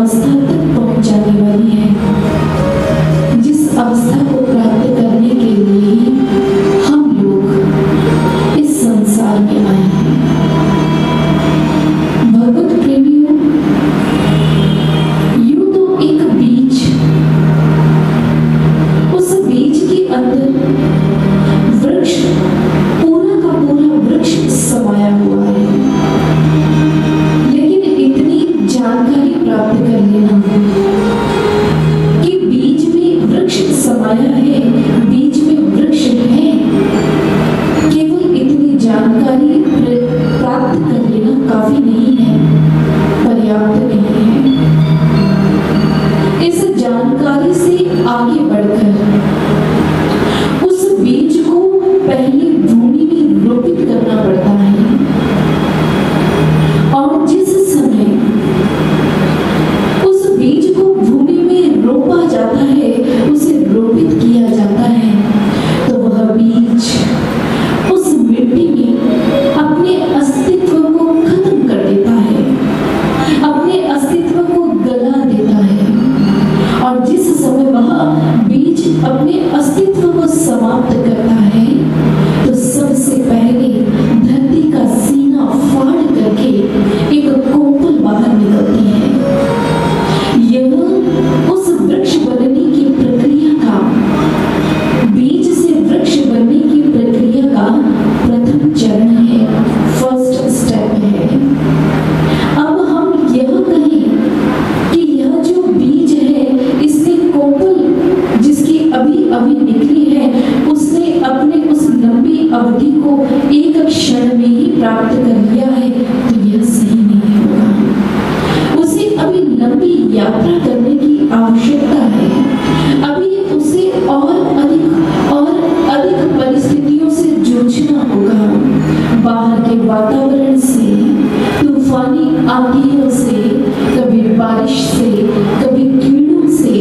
अवस्था तक पहुंच जाने वाली है, जिस अवस्था को प्राप्त करने के लिए हम लोग इस संसार में आए हैं। भगवत प्रेमियों, यूं तो एक बीज, उस बीज के अंदर वृक्ष, पूरा का पूरा वृक्ष समाया हुआ है। लेकिन इतनी जानकारी प्राप्त कर लेना कि बीज में वृक्ष समाया है, बीज में वृक्ष है, केवल इतनी जानकारी प्राप्त कर लेना काफी नहीं है, पर्याप्त नहीं है। इस जानकारी से आगे बढ़कर उस बीज को पहले भूमि में रोपित करना पड़ता है, और जिस समय उस बीज को भूमि में रोपा जाता है, उसे रोपित किया जाता है, तो वह बीज उस मिट्टी में अपने अस्तित्व को खत्म कर देता है, अपने अस्तित्व को गला देता है। और जिस समय वह बीज अपने अस्तित्व को समाप्त करता है, तो सबसे पहले धरती का सीना फाड़ करके एक कोपल बाहर निकलती है। यह उस वृक्ष बनने की प्रक्रिया का, बीज से वृक्ष बनने की प्रक्रिया का प्रथम चरण है, फर्स्ट स्टेप है। अब हम यह कहें कि यह जो बीज है, इसने कोपल जिसकी अभी अभी निकली है, उसने अपने उस लंबी अवधि को एक क्षण में ही प्राप्त कर लिया है, तो यह सही नहीं होगा। उसे अभी लंबी यात्रा करने की आवश्यकता है। अभी उसे और अधिक परिस्थितियों से जूझना होगा, बाहर के वातावरण से, तूफानी आंधियों से, कभी बारिश से, कभी कीड़ों से,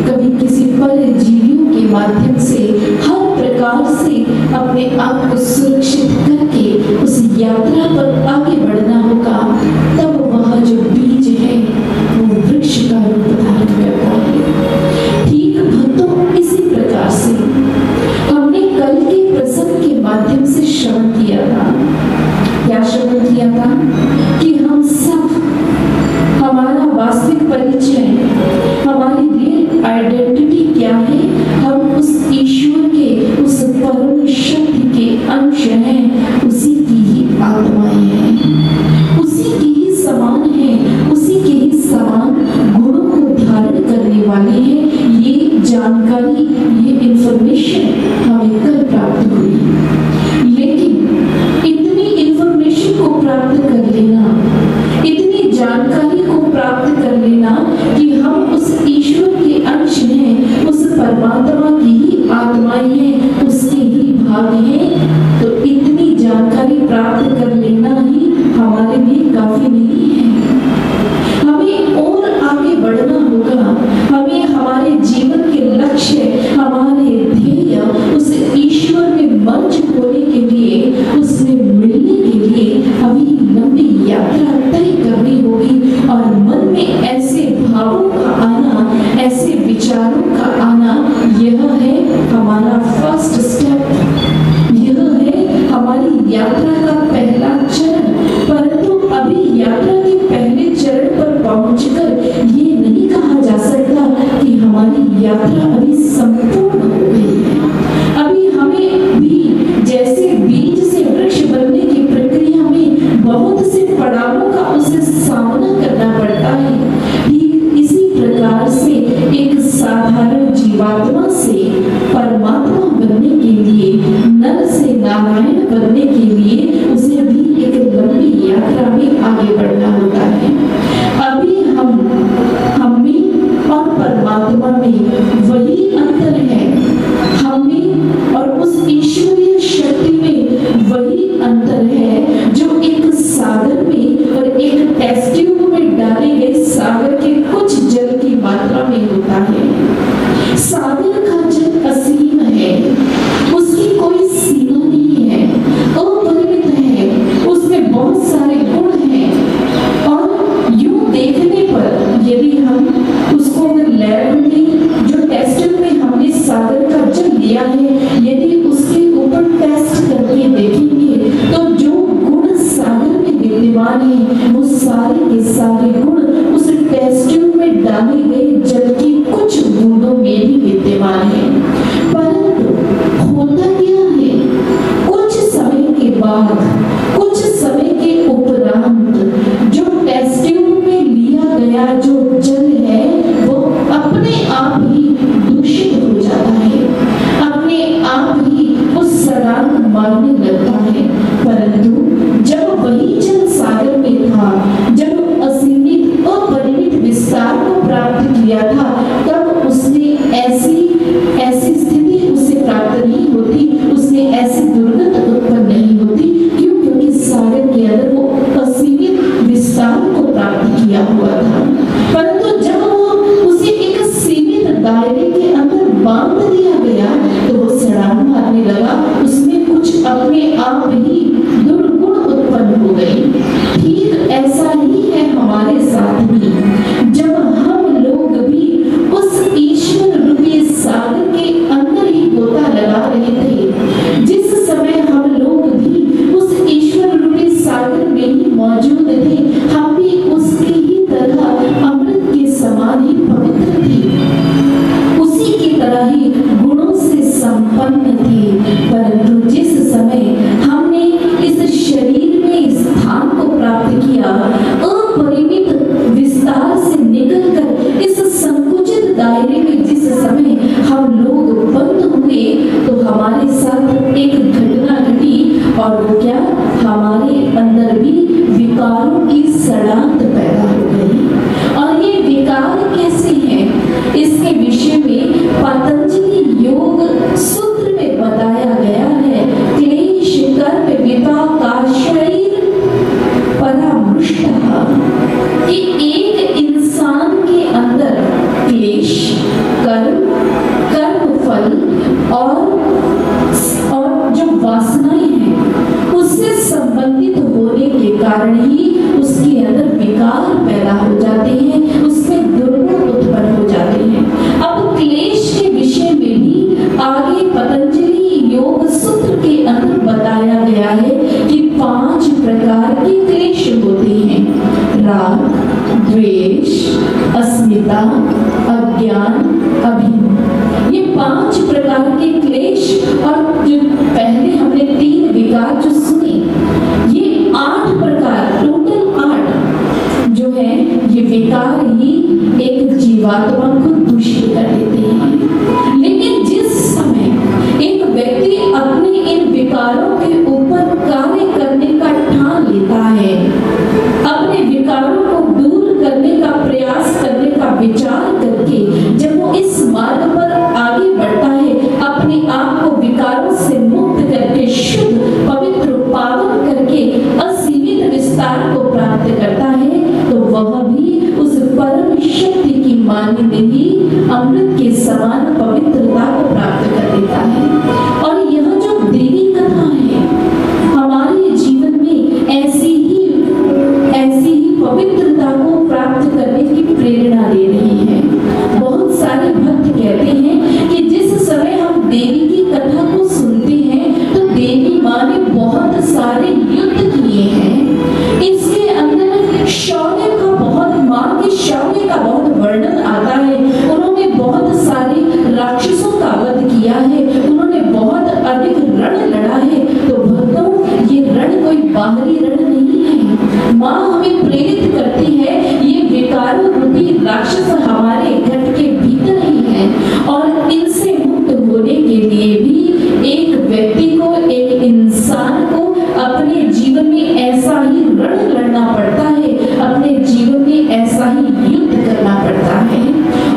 कभी किसी परजीवियों के माध्यम से, हर प्रकार से अपने आप को सुरक्षित करके उस यात्रा पर आगे बढ़ना होगा। तब वह जो बीज है वो वृक्ष का रूप धारण करता है। ठीक भक्तों, इसी प्रकार से हमने कल के प्रसंग के माध्यम से श्रवण किया था। क्या श्रवण किया था? कि हम सब, हमारा वास्तविक परिचय, हमारी रियल आइडेंटिटी क्या है? हम उस ईश्वर के, उस परम शक्ति के अंश हैं, उसी की ही आत्माएं हैं, उसी के ही समान हैं, उसी के ही समान गुणों को धारण करने वाले हैं। ये जानकारी, ये इंफॉर्मेशन हमें कल प्राप्त हुई। लेकिन इतनी इंफॉर्मेशन को प्राप्त कर लेना, इतनी जानकारी को प्राप्त कर लेना कि हम उस ईश्वर के अंश हैं, उस परमात्मा की ही आत्माएं हैं, उसके ही भाग हैं, तो इतनी जानकारी प्राप्त कर लेना ही हमारे लिए काफी नहीं है। हमें और आगे बढ़ना होगा। हमें हमारे जीवन के लक्ष्य, हमारे ध्येय उस ईश्वर में मंच होने के लिए, उसमें मिलने के लिए अभी लंबी यात्रा तय करनी होगी। और मन में ऐसे भावों का आना, ऐसे विचारों का आना, यह है हमारा फर्स्ट स्टेप, यह है हमारी यात्रा का पहला चरण। परंतु अभी यात्रा के पहले चरण पर पहुंचकर ये नहीं कहा जा सकता कि हमारी यात्रा अभी संपूर्ण हो गई है। अभी हमें भी जैसे बीज से वृक्ष बनने की प्रक्रिया में बहुत से पड़ावों का उसे सामना करना पड़ता है। ठीक इसी प्रकार से एक साधारण जीवात्मा से परमात्मा बनने के लिए, नर से नारायण बनने के लिए उसे भी एक लंबी यात्रा में आगे बढ़ना होता है। अभी हम में और परमात्मा में वही अंतर है, हमें और उस ईश्वरीय शक्ति में वही अंतर है जो एक सागर में और एक टेस्ट ट्यूब में डाले गए सागर के कुछ जल की मात्रा में होता है। सागर का जल असीम है, उसकी कोई सीमा नहीं है, अपरिमित है, उसमें बहुत सारे गुण हैं। और यूं देखने पर यदि हम में डाले गए जल की कुछ बूंदों में भी विद्यमान है। परंतु होता क्या है, कुछ समय के बाद, कुछ समय के उपरांत जो टेस्ट ट्यूब में लिया गया जो जल है वो अपने आप ही दूषित हो जाता है, अपने आप ही वो सड़ांग मारने लगता है। परंतु जब वही जल सागर में था, जब असीमित अपरिमित विस्तार को प्राप्त किया था, तब उसने ऐसी स्थिति उसे प्राप्त नहीं होती, उसने ऐसी दुर्गंध उत्पन्न नहीं होती। क्यों? क्योंकि सागर के अंदर वो असीमित विस्तार को प्राप्त किया हुआ था। परंतु जब वो उसे एक सीमित दायरे के अंदर बांध दिया गया तो वो सड़ांग मारने लगा, उसमें कुछ अपने आप ही दुर्गुण उत्पन्न हो गई। ठीक ऐसा ही है हमारे साथ भी, जब हम लोग भी उस ईश्वर रूपी सागर के अंदर ही गोता लगा रहे थे, जिस समय हम लोग भी उस ईश्वर रूपी सागर में ही मौजूद थे, हम भी उसकी ही तरह अमृत के समान ही पवित्र थे, उसी की तरह ही गुणों से संपन्न थे। परंतु जिस समय हमने इस शरीर में स्थान को प्राप्त किया, अपरिमित विस्तार से निकलकर इस संकुचित दायरे में जिस समय हम लोग बंद हुए, तो हमारे साथ एक घटना घटी, और वो क्या, हमारे अंदर भी विकारों की सड़ांत पैदा हो गई। और ये विकार कैसे हैं, इसके विषय में पतंजलि योग सूत्र में बताया गया है। क्लेश कर्म विपाकाश्रैर परामृष्टः, कि एक इंसान के अंदर क्लेश, कर्म फल और जो वासनाएं हैं उससे संबंधित होने के कारण ही उसके अंदर विकार पैदा हो जाते हैं, उसमें दुर्गुण उत्पन्न हो जाते हैं। अब क्लेश के विषय में भी आगे पतंजलि योग सूत्र के अंदर बताया गया है कि 5 प्रकार के क्लेश होते हैं: राग, द्वेष, अस्मिता, अज्ञान, अभिमान। ये 5 प्रकार के क्लेश, और जो पहले हमने 3 विकार जो सुने, ये 8 प्रकार, टोटल 8 जो है, ये विकार ही एक जीवात्मा को दूषित कर देते हैं। लेकिन जिस समय एक व्यक्ति अपने इन विकारों के ऊपर कार्य करने का ठान लेता है, अपने विकारों को दूर करने का प्रयास करने का विचार करके जब वो इस मार्ग पर आगे बढ़ता है, अपने आप को विकारों से मुक्त करके शुद्ध, पवित्र, पावन करके असीमित विस्तार को प्राप्त करता है, तो वह भी उस परम शक्ति की मानिंद ही अमृत के समान पवित्रता को प्राप्त कर देता है। और यह जो देवी कथा है, हमारे जीवन में ऐसी ही पवित्रता को प्राप्त करने की प्रेरणा दे रही है। बहुत सारे भक्त कहते हैं कि जिस समय हम देवी की कथा को सुनते हैं, तो देवी माँ ने बहुत सारे युद्ध किए हैं। इसके अंदर शौर्य का बहुत वर्णन आता है। उन्होंने बहुत सारे राक्षसों का वध किया है, उन्होंने बहुत अधिक रण लड़ा है। तो भक्तों, ये रण कोई बाहरी रण नहीं है। माँ हमें प्रेरित करती है, ये विकारों रूपी राक्षस हमारे घट के भीतर ही है, और इनसे मुक्त होने के लिए भी एक व्यक्ति को, एक इंसान को अपने जीवन में ऐसा ही रण लड़ना पड़ता है, अपने जीवन में ऐसा ही युद्ध करना पड़ता है।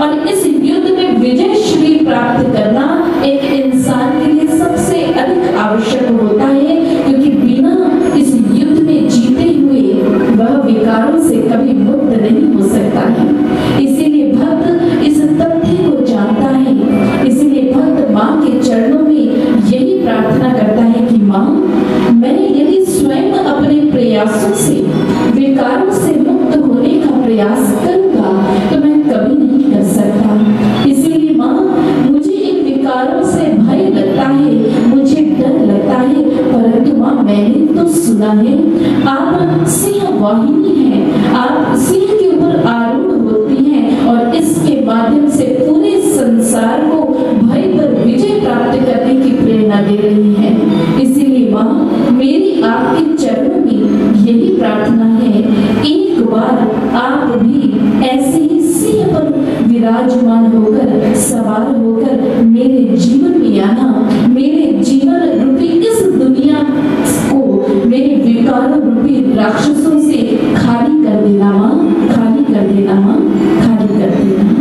और इस युद्ध में विजय श्री प्राप्त करना एक इंसान के लिए सबसे अधिक आवश्यक होता है, क्योंकि बिना इस युद्ध में जीते हुए वह विकारों से कभी मुक्त नहीं हो सकता है। इसीलिए भक्त इस तथ्य को जानता है, इसीलिए भक्त माँ के चरणों में यही प्रार्थना करता है कि माँ, मैं यदि स्वयं अपने प्रयासों से विकारों से मुक्त होने का प्रयास करूंगा तो मैं कभी नहीं कर सकता। इसीलिए माँ, मुझे इन विकारों से भय लगता है, मुझे डर लगता है, परंतु माँ मैंने तो सुना है आप सिंह वाहिनी हैं, आप सिंह के ऊपर आरूढ़ होती हैं, और विराजमान होकर, सवार होकर मेरे जीवन में आना, मेरे जीवन रूपी इस दुनिया को मेरे विकारों रूपी राक्षसों से खाली कर देना माँ, खाली कर देना माँ, खाली कर देना।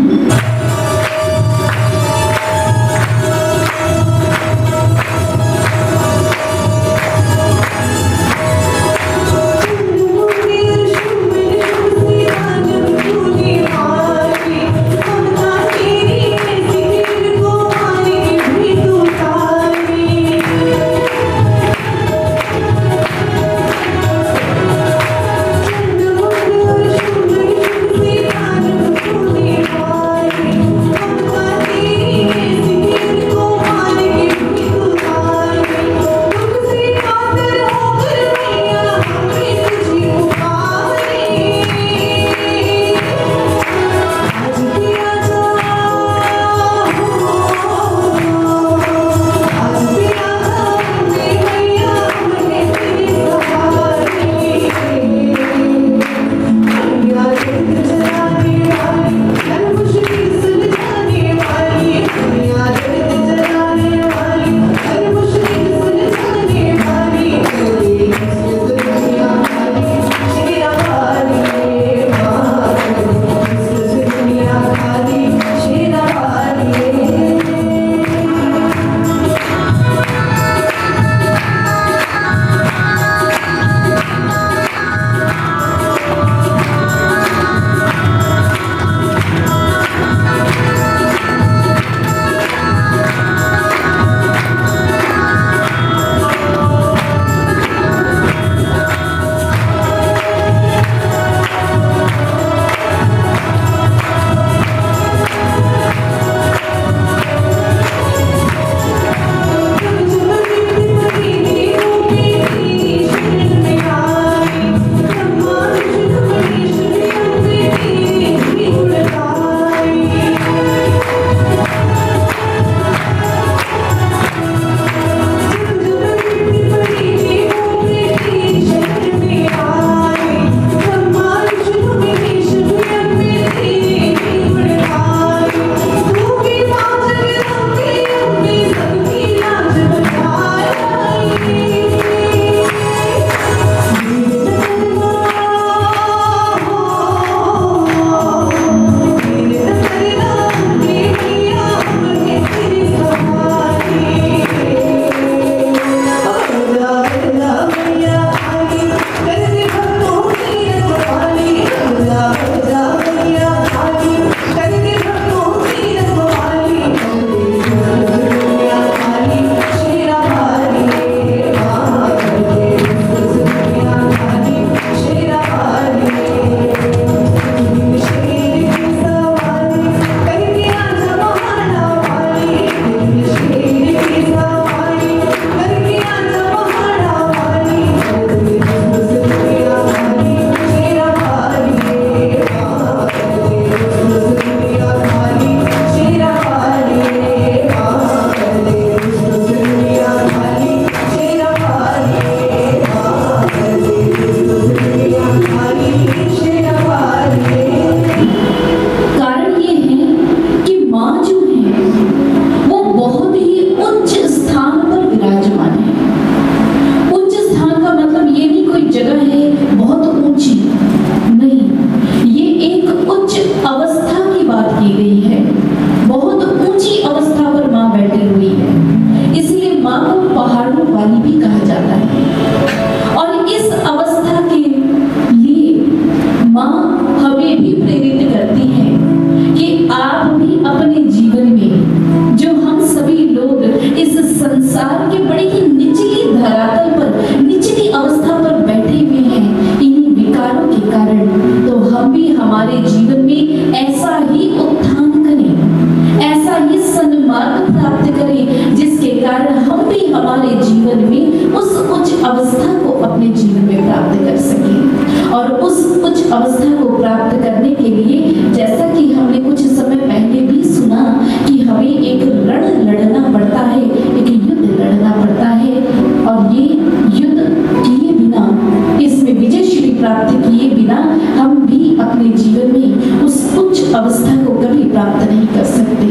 प्राप्त किए बिना हम भी अपने जीवन में उस उच्च अवस्था को कभी प्राप्त नहीं कर सकते।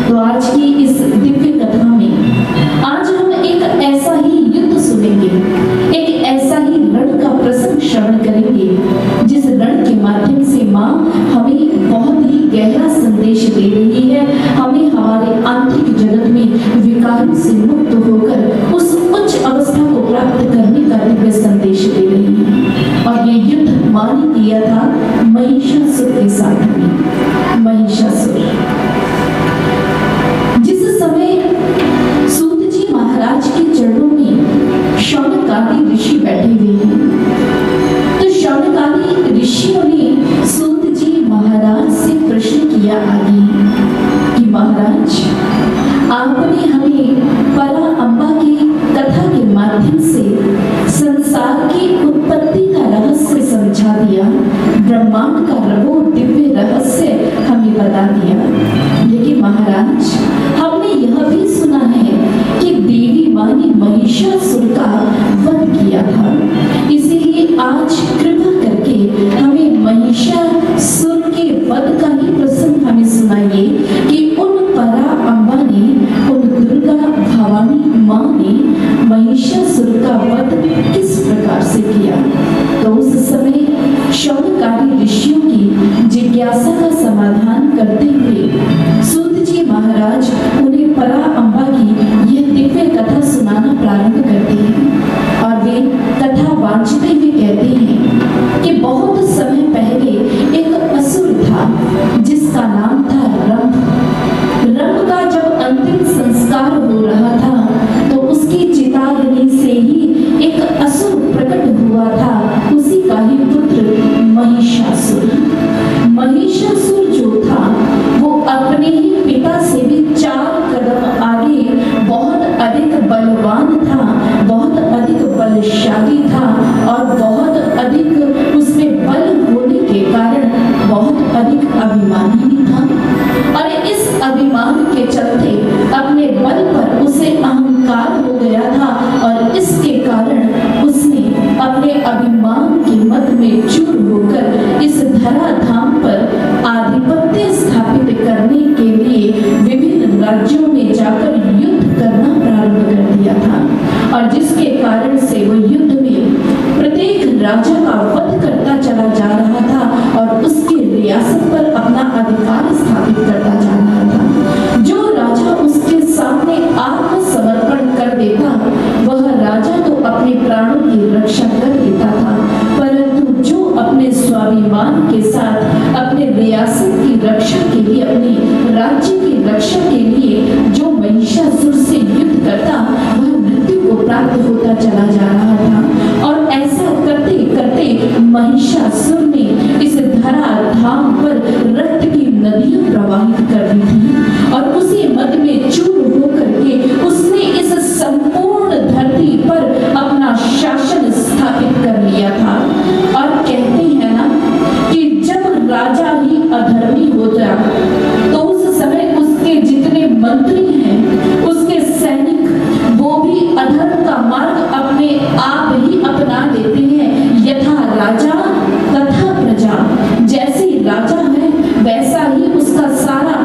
तो आज की इस दिव्य कथा में आज हम एक ऐसा ही युद्ध सुनेंगे, एक ऐसा ही रण का प्रसंग श्रवण करेंगे जिस रण के माध्यम से माँ हमें बहुत ही गहरा संदेश दे रही है, हमें हमारे आंतरिक जगत में विकारों से मुक्त होकर उस उच्च अवस्था को प्राप्त करने का दिव्य संदेश दे रही है। और ये युद्ध माँ ने किया था महिषासुर के साथ में। महिषासुर जिस समय सूत जी महाराज के चरणों में शौनकादि ऋषि बैठे हुए हैं, तो शौनकादि ऋषियों ने सूत जी महाराज से प्रश्न किया आगे कि महाराज आपने हमें परा अम्बा की कथा के माध्यम से संसार की उत्पत्ति का रहस्य समझा दिया, ब्रह्मांड का रवो दिव्य रहस्य हमें बता दिया, लेकिन महाराज हमने यह भी सुना है कि देवी माँ ने महिषासुर का वध किया था, इसीलिए आज कृपा करके हमें महिषासुर के वध का ही प्रसंग हमें सुनाइए कि उन परा अम्बा ने, उन दुर्गा भवानी माँ ने महिषासुर का वध किस प्रकार से किया। तो उस समय शौनकादि ऋषियों की जिज्ञासा का समाधान करते हुए सूत जी महाराज उन्हें परा अम्बा की यह दिव्य कथा सुनाना प्रारंभ करते हैं और वे कथा वांचते हुए कहते हैं कि बहुत समय पहले एक असुर था जिसका नाम था रंभ। रंभ का जब अंतिम संस्कार हो रहा था तो उसकी चिताग्नि से ही एक असुर प्रकट हुआ था, उसी का ही पुत्र महिषासुर। महिषासुर जो था वो अपने ही पिता से भी 4 कदम आगे बहुत अधिक बलवान था, बहुत अधिक बलशाली था और बहुत अधिक उसमें बल होने के कारण बहुत अधिक अभिमानी भी था। और इस अभिमान के चलते अपने बल पर उसे अहंकार हो गया था और इसके कारण उसने अपने अभिमान के मद में चूर होकर इस धराधाम पर आधिपत्य स्थापित करने के लिए विभिन्न राज्यों में जाकर युद्ध करना प्रारंभ कर दिया था और जिसके कारण से वो युद्ध में प्रत्येक राजा का वध करता चला जा रहा था और उसके रियासत पर अपना अधिकार स्थापित करता जा रहा था। जो राजा उसके सामने आत्मसमर्पण कर देता वह राजा तो अपने प्राणों की रक्षा कर लेता था, परंतु जो अपने स्वाभिमान के साथ अपने रियासत की रक्षा के लिए, अपने राज्य की रक्षा के लिए जो महिषासुर से युद्ध करता वह मृत्यु को प्राप्त होता चला जा रहा था। और ऐसा करते करते महिषासुर ने इस धराधाम पर रक्त की नदियां प्रवाहित कर दी थी और उसी मद में चूर होकर के उसने इस संपूर्ण धरती पर अपना शासन स्थापित कर लिया था। और कहते हैं ना कि जब राजा ही अधर्मी होता तो उस समय उसके जितने मंत्री हैं, उसके सैनिक वो भी अधर्म का मार्ग अपने आप ही अपना लेते हैं। यथा राजा तथा प्रजा, जैसे राजा है वैसा ही उसका सारा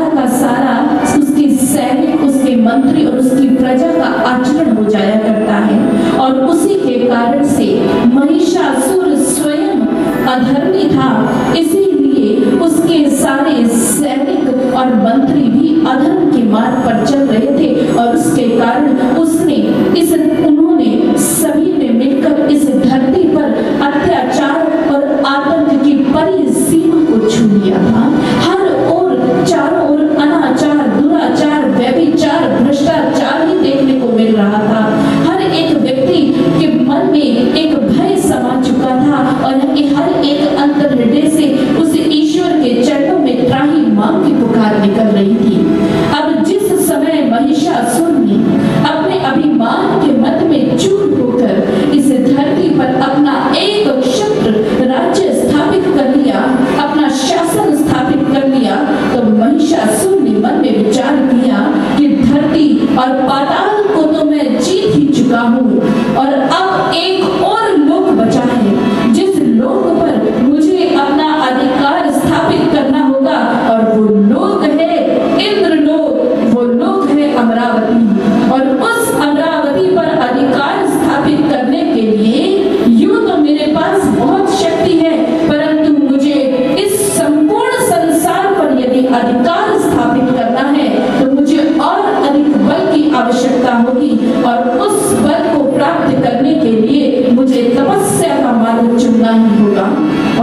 का सारा उसके सैनिक, उसके मंत्री और उसकी प्रजा का आचरण हो जाया करता है। और उसी के कारण से महिषासुर स्वयं अधर्मी था, इसीलिए उसके सारे सैनिक और मंत्री भी अधर्म के मार्ग पर चल रहे थे और उसके कारण उन्होंने सभी ने मिलकर इस धरती पर अत्याचार और आतंक की परिसीमा को छू लिया था। हर ओर चारों ओर अनाचार, दुराचार, व्यभिचार, भ्रष्टाचार ही देखने को मिल रहा था। हर एक व्यक्ति के मन में एक भय समा चुका था और हर एक अंतर हृदय से उस ईश्वर के चरणों में त्राही मांग की पुकार निकल रही थी। अब जिस समय महिषासुर ने अपने अभिमान के मत में चूर होकर इस धरती पर अपना एक क्षत्र राज्य स्थापित कर लिया, अपना शासन स्थापित अधिकार स्थापित करना है तो मुझे और अधिक बल की आवश्यकता होगी, और उस बल को प्राप्त करने के लिए मुझे तपस्या का मार्ग चुनना ही होगा।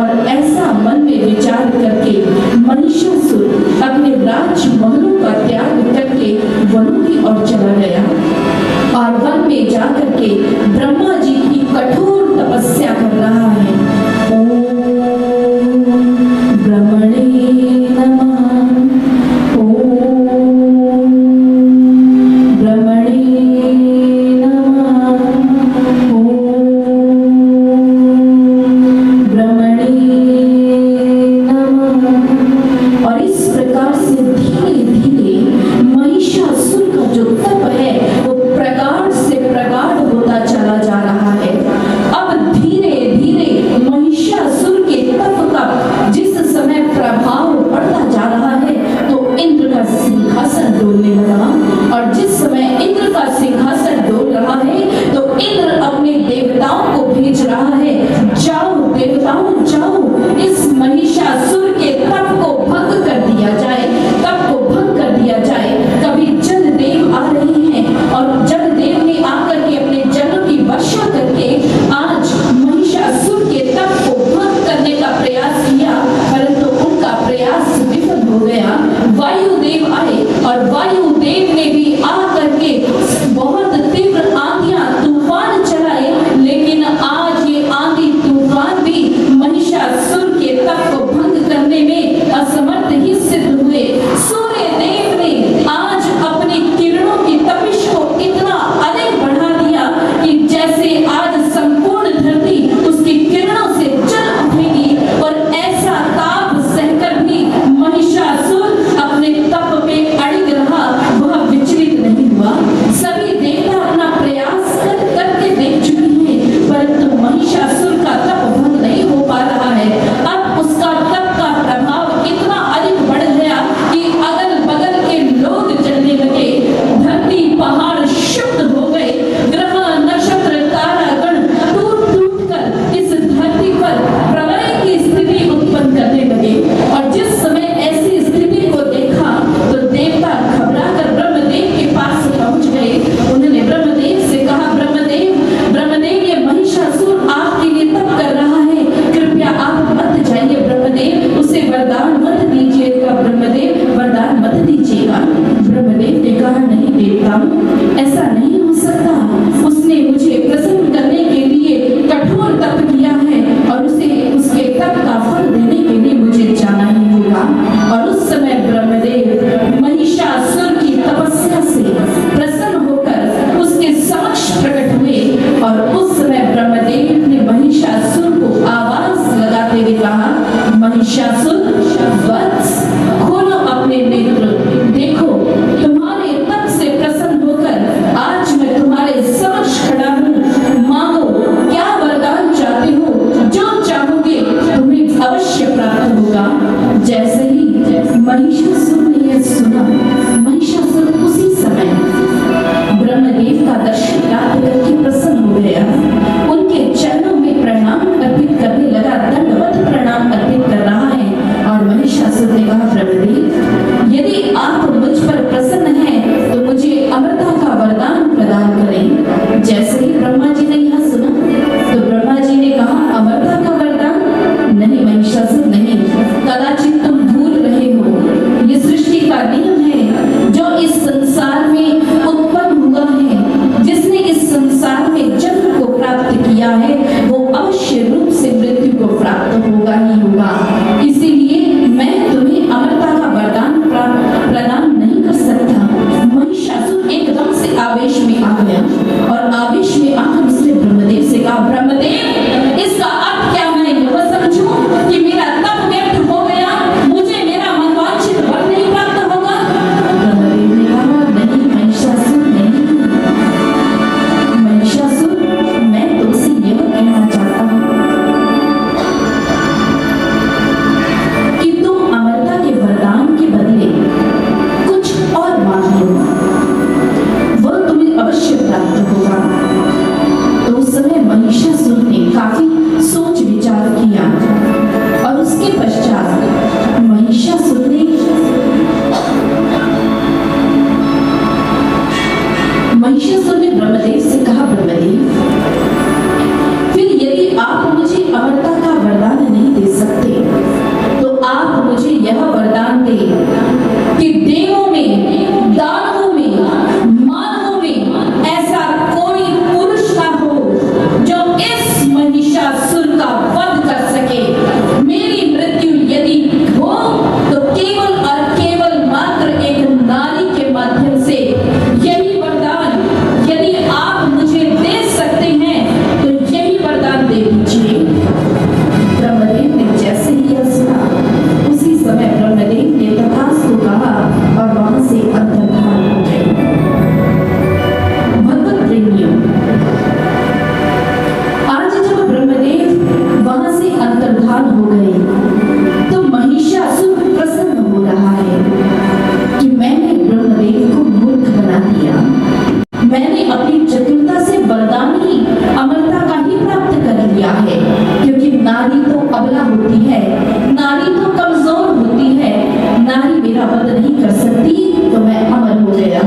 और ऐसा मन में विचार करके महिषासुर अपने राजमहलों का त्याग करके वनों की ओर चला गया और वन में जाकर के ब्रह्मा जी की कठोर तपस्या कर रहा है। ओम ब्रह्मणे नमः, ओम ब्रह्मणे नमः, ओम ब्रह्मणे नमः। और इस प्रकार से धीरे धीरे महिषासुर का जो तप है वो प्रगाढ़ से प्रगाढ़ होता चला जा रहा है। अब धीरे धीरे महिषासुर के तप का जिस समय प्रभाव बढ़ता जा रहा है तो इंद्र का सिंहासन डोलने लगा, और जिस समय इंद्र का सिंहासन डोल रहा है तो इंद्र अपने देवताओं को भेज रहा है, जाओ देवताओं जाओ, इस महिषासुर के तप को भंग कर दिया जाए, तप को भंग कर दिया जाए। कभी जल देव आ रहे हैं और जल देव ने आकर के अपने जलों की वर्षा करके आज महिषासुर के तप को भंग करने का प्रयास किया, परंतु उनका प्रयास विफल हो गया। वायुदेव आए और वायुदेव ने भी आकर के बहुत तीव्र आंधियां तूफान चलाए, लेकिन आज ये आंधी तूफान भी महिषासुर के तप को भंग करने में असमर्थ ही सिद्ध हुए। सूर्य देव ने आज अपनी किरणों की तपिश को इतना अधिक बढ़ा दिया कि जैसे आज संपूर्ण धरती उसकी किरणों से जल उठेगी, और ऐसा ताप सहकर भी महिषासुर अपने तप में अड़िग रहा, वह विचलित नहीं हुआ। सभी देवता अपना प्रयास करके देख चुके हैं, परंतु महिषासुर का तप भंग नहीं हो पा रहा है। अब उसका तप का प्रभाव इतना अधिक बढ़ गया कि अगल बगल के लोग जलने लगे, धरती पहाड़ शुद्ध हो गए, ग्रह नक्षत्र तारागण टूट टूट कर इस धरती पर प्रलय की स्थिति उत्पन्न करने लगे। और जिस समय ऐसी स्थिति को देखा तो देवता घबराकर ब्रह्मदेव के पास पहुंच गए। उन्होंने ब्रह्मदेव से कहा, ब्रह्मदेव ये महिषासुर आपके लिए तप कर रहा है, कृपया आप मत जाइए ब्रह्मदेव, उसे वरदान मत दीजिएगा, ब्रह्मदेव वरदान मत दीजिएगा। ब्रह्मदेव ने कहा, नहीं देवताओं, ऐसा नहीं हो सकता, उसने मुझे प्रसन्न करने के लिए कठोर तप किया है और उसे उसके तप का फल देने के लिए मुझे जाना ही होगा। और उस समय ब्रह्मदेव महिषासुर की तपस्या से प्रसन्न होकर उसके समक्ष प्रकट हुए, और उस समय ब्रह्मदेव ने महिषासुर को आवाज लगाते हुए कहा, महिषासुर वत्स, खोलो अपने नेत्र, देखो तुम्हारे तप से प्रसन्न होकर आज मैं तुम्हारे समक्ष खड़ा हूँ, मांगो क्या वरदान चाहते हो, जो चाहोगे तुम्हें अवश्य प्राप्त होगा। जैसे ही महिषासुर ने यह सुना, महिषासुर उसी समय ब्रह्मदेव का दर्शन प्राप्त करके प्रसन्न हो गया, उनके चरणों में प्रणाम अर्पित करने लगा, दंडवत प्रणाम अर्पित कर रहा है। और महिषासुर ने कहा, ब्रह्मदेव यदि आप मुझ पर प्रसन्न हैं तो मुझे अमरता का वरदान प्रदान करें। जैसे ही ब्रह्मा जी ने यह सुना तो ब्रह्मा जी ने कहा, अमरता का वरदान? नहीं महिषासुर नहीं, कदाचित तुम भूल रहे हो, ये सृष्टि का नियम है जो इस संसार में उत्पन्न हुआ है। जिसने इस संसार में जन्म को प्राप्त किया है वो अवश्य रूप से मृत्यु को प्राप्त होगा ही होगा। इसीलिए मैं तुम्हें अमरता का वरदान प्रदान नहीं कर सकता। महिषासुर एकदम से आवेश में आ गया और आवेश में आकर दे कि देवों में, दानवों में, मानवों में ऐसा कोई पुरुष ना हो जो इस महिषासुर का वध कर सके। मेरी मृत्यु यदि हो तो केवल और केवल मात्र एक नारी के माध्यम से। यही वरदान यदि आप मुझे दे सकते हैं तो यही वरदान दे दीजिए। ब्रह्मदेव ने जैसे ही यह सुना उसी समय ब्रह्मदेव ने तथास्तु को कहा और वहां से अंतर्धान हो गए। भगवत प्रेमियों, आज जब ब्रह्मदेव वहां से अंतर्धान हो गए तो महिषासुर प्रसन्न हो रहा है कि मैंने ब्रह्मदेव को मूर्ख बना दिया। मैंने अपनी चतुरता से वरदान ही अमरता का ही प्राप्त कर लिया है, क्योंकि नारी तो अबला होती है, नारी तो कमजोर होती है, नारी मेरा वध नहीं कर सकती, तो मैं अमर हो गया।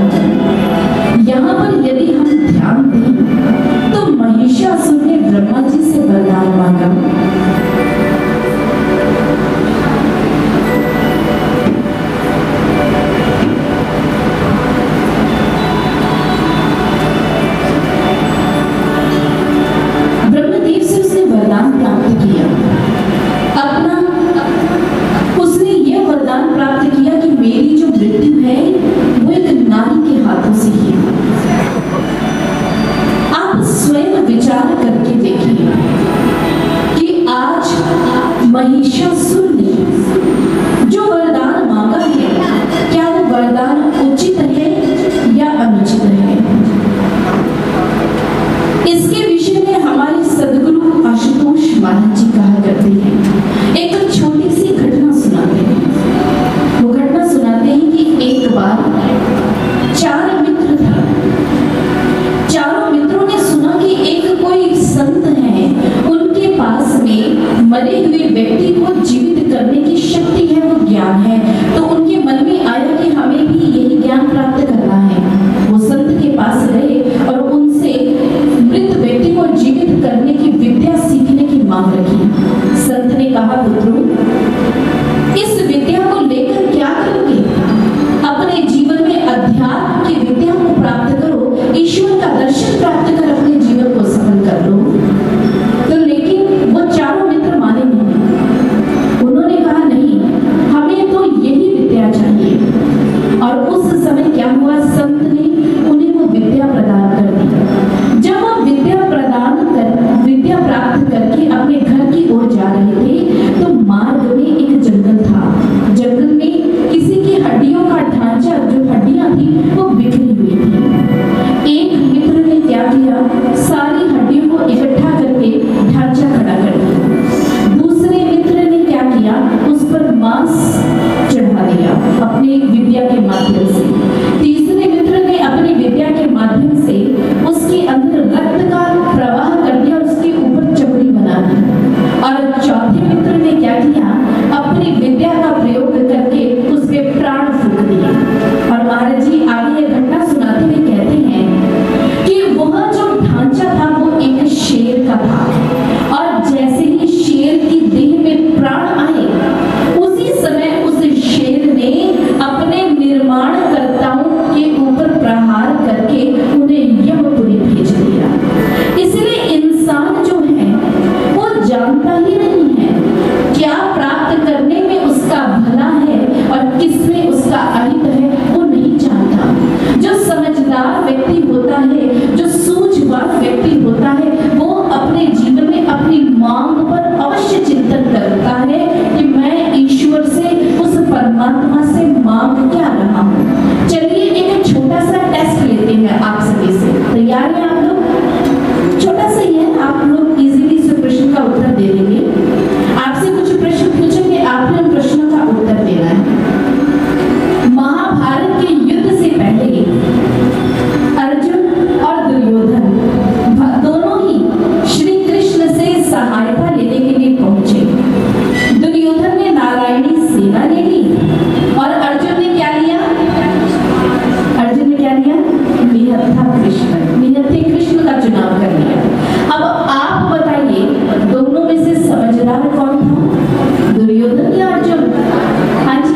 यहाँ पर यदि हम ध्यान दें तो महिषासुर ने ब्रह्मा जी से वरदान मांगा। ब्रह्मदेव से उसने वरदान प्राप्त किया। उसने यह वरदान प्राप्त किया कि मेरी जो मृत्यु है वो एक नारी के हाथों से ही। आप स्वयं विचार करके देखिए कि आज महिषासुर ने जो वरदान मांगा है, क्या वो वरदान उचित है या अनुचित है? इसके विषय में हमारे सद्गुरु आशुतोष महाराज जी कहा करते हैं, एक छोटी सी घटना सुनाते हैं। वो घटना सुनाते हैं कि एक बार 4 मित्र थे। चारों मित्रों ने सुना कि एक कोई संत है, उनके पास में मरे हुए व्यक्ति को जीवित करने की शक्ति है, वो ज्ञान है। तो उनके मन में आया कि हमें भी यही ज्ञान प्राप्त करना है। वो संत के पास गए और उनसे मृत व्यक्ति को जीवित करने की विद्या सीखने की मांग रखी। संत ने कहा, पुत्रों, इस विद्या को लेकर क्या करोगे? अपने जीवन में अध्यात्म की विद्या को प्राप्त करो, ईश्वर का दर्शन प्राप्त कर अपने जीवन को सफल कर लो। तो लेकिन वो चारों मित्र माने नहीं। उन्होंने कहा, नहीं, हमें तो यही विद्या चाहिए। और उस समय क्या हुआ, संत ने उन्हें वो विद्या प्रदान कर दी। जब वो विद्या प्राप्त करके अपने घर की ओर जा रहे थे तो मार्ग में एक जंगल था। जंगल में किसी की हड्डियों का ढांचा, जो हड्डियां थी वो बिखरी हुई थी। एक मित्र ने क्या किया, सारी हड्डियों को इकट्ठा करके ढांचा खड़ा कर दिया। दूसरे मित्र ने क्या किया, उस पर मांस चढ़ा दिया अपनी विद्या के माध्यम से। तीसरे मित्र ने अपनी विद्या के माध्यम से उसके अंदर रक्त का प्रवाह कर दिया, उसके ऊपर चमड़ी बना दी। और चौथे मित्र ने क्या किया, अपनी विद्या का प्रयोग करके उस पे प्राण फूंक दिए। और महाराज जी आगे यह घटना सुनाते हुए कहते हैं कि वह जो ढांचा था वो एक शेर का था, और जैसे ही शेर की देह में प्राण आए उसी समय उस शेर ने अपने निर्माणकर्ताओं के ऊपर प्रहार करके उन्हें यमपुरी भेज दिया। इसलिए इंसान जो है वो जानता ही नहीं है क्या प्राप्त करने में उसका भला है और किसमें उसका अहित है, वो नहीं जानता। जो समझदार व्यक्ति होता है, जो सूझवान व्यक्ति होता है, वो अपने जीवन में अपनी मांग पर अवश्य चिंतन करता है कि मैं ईश्वर से, उस परमात्मा से मांग क्या रहा हूँ। चलिए एक छोटा सा टेस्ट लेते हैं आप सभी से। तैयार हैं आप लोग? छोटा सा ही है, आप लोग इजीली इस प्रश्न का उत्तर दे देंगे। आपसे कुछ प्रश्न पूछेंगे, आपने उन प्रश्नों का उत्तर देना है। महाभारत के युद्ध से पहले अर्जुन और दुर्योधन दोनों ही श्री कृष्ण से सहायता लेने के लिए पहुंचे। दुर्योधन ने नारायणी सेना ले ली और अर्जुन ने क्या लिया? अर्जुन ने क्या लिया? निहत्था कृष्ण, निहत्थे कृष्ण का चुनाव कर लिया। अब आप बताइए, दोनों में से समझदार कौन था, दुर्योधन या अर्जुन? हाँ जी,